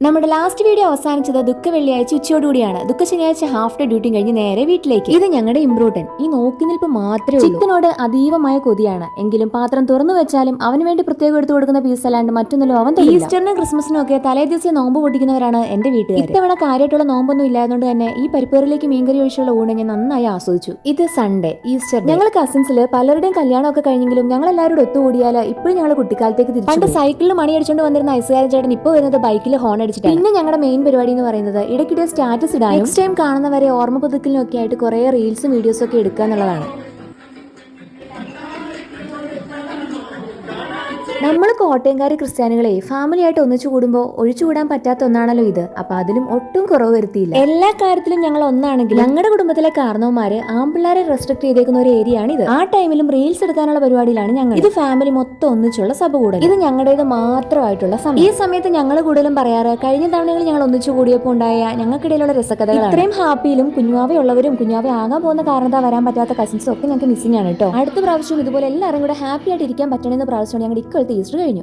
നമ്മുടെ last video അവസാനിച്ചത് ദുഃഖ വെള്ളിയാഴ്ച ഉച്ചയോടുകൂടിയാണ്. ദുഃഖ ശനിയാഴ്ച ഹാഫ് ഡേ ഡ്യൂട്ടി കഴിഞ്ഞ് നേരെ വീട്ടിലേക്ക്. ഇത് ഞങ്ങളുടെ ഇംപ്രൂട്ടൻ ഈ നോക്കി നിൽപ്പ് മാത്രമേ ചിക്കനോട് അതീവമായ കൊതിയാണ്. എങ്കിലും പാത്രം തുറന്നു വെച്ചാലും അവന് വേണ്ടി പ്രത്യേകം എടുത്തു കൊടുക്കുന്ന പീസ് അല്ലാണ്ട് മറ്റൊന്നും അവൻ ഈസ്റ്ററിനും ക്രിസ്മസിനും ഒക്കെ തലേ ദിവസം നോമ്പ് പൊട്ടിക്കുന്നവരാണ് എന്റെ വീട്ടുകാർ. ഇത്തവണ കാര്യമായിട്ടുള്ള നോമ്പൊന്നും ഇല്ലായതുകൊണ്ട് തന്നെ ഈ പരിപ്പേറിലേക്ക് മീൻകറി ഒഴിച്ചുള്ള ഊണ് ഞാൻ നന്നായി ആസ്വദിച്ചു. ഇത് സൺഡേ ഈസ്റ്റർ. ഞങ്ങൾ കസിൻസിൽ പലരുടെയും കല്യാണമൊക്കെ കഴിഞ്ഞെങ്കിലും ഞങ്ങൾ എല്ലാവരും ഒത്തുകൂടിയാൽ ഇപ്പോഴും ഞങ്ങൾ കുട്ടിക്കാലത്തേക്ക് തിരിച്ചു. പണ്ട് സൈക്കിളിൽ മണി അടിച്ചുകൊണ്ട് വന്നിരുന്ന ഐസുകാരൻ ചേട്ടൻ ഇപ്പോൾ വരുന്നത് ബൈക്കിൽ ഹോൺ. പിന്നെ ഞങ്ങളുടെ മെയിൻ പരിപാടി എന്ന് പറയുന്നത് ഇടയ്ക്കിടെ സ്റ്റാറ്റസ് ഇടാനും നെക്സ്റ്റ് ടൈം കാണുന്നവരെ ഓർമ്മ പുതുക്കലിനും ഒക്കെ ആയിട്ട് കുറെ റീൽസും വീഡിയോസും ഒക്കെ എടുക്കുക എന്നുള്ളതാണ്. നമ്മൾ കോട്ടയംകാരി ക്രിസ്ത്യാനികളെ ഫാമിലി ആയിട്ട് ഒന്നിച്ചു കൂടുമ്പോൾ ഒഴിച്ചുകൂടാൻ പറ്റാത്ത ഒന്നാണല്ലോ ഇത്. അപ്പൊ അതിലും ഒട്ടും കുറവ് വരുത്തിയില്ല. എല്ലാ കാര്യത്തിലും ഞങ്ങൾ ഒന്നാണെങ്കിൽ ഞങ്ങളുടെ കുടുംബത്തിലെ കാരണവന്മാര് ആമ്പിള്ളാരെ റെസ്ട്രിക്ട് ചെയ്തേക്കുന്ന ഒരു ഏരിയ ആണ് ഇത്. ആ ടൈമിലും റീൽസ് എടുക്കാനുള്ള പരിപാടിയിലാണ് ഞങ്ങൾ. ഇത് ഫാമിലി മൊത്തം ഒന്നിച്ചുള്ള സഭ കൂടൽ. ഇത് ഞങ്ങളുടേത് മാത്രമായിട്ടുള്ള സമയം. ഈ സമയത്ത് ഞങ്ങൾ കൂടുതലും പറയാറ് കഴിഞ്ഞ തവണകളിൽ ഞങ്ങൾ ഒന്നിച്ചു കൂടിയപ്പോൾ ഉണ്ടായ ഞങ്ങൾക്കിടയിലുള്ള രസകഥകൾ. ഇത്രയും ഹാപ്പിയിലും കുഞ്ഞാവയുള്ളവരും കുഞ്ഞാവ ആകാൻ പോകുന്ന കാരണത്താൽ വരാൻ പറ്റാത്ത കസിൻസും ഒക്കെ ഞങ്ങൾക്ക് മിസ്സിംഗ് ആണ് കേട്ടോ. അടുത്ത പ്രാവശ്യം ഇതുപോലെ എല്ലാവരും കൂടെ ഹാപ്പി ആയിട്ട് ഇരിക്കാൻ പറ്റണമെന്ന് പ്രാവശ്യം ഞങ്ങളുടെ ഇക്കൊല്ലത്തെ ഈസ്റ്റർ കഴിഞ്ഞു.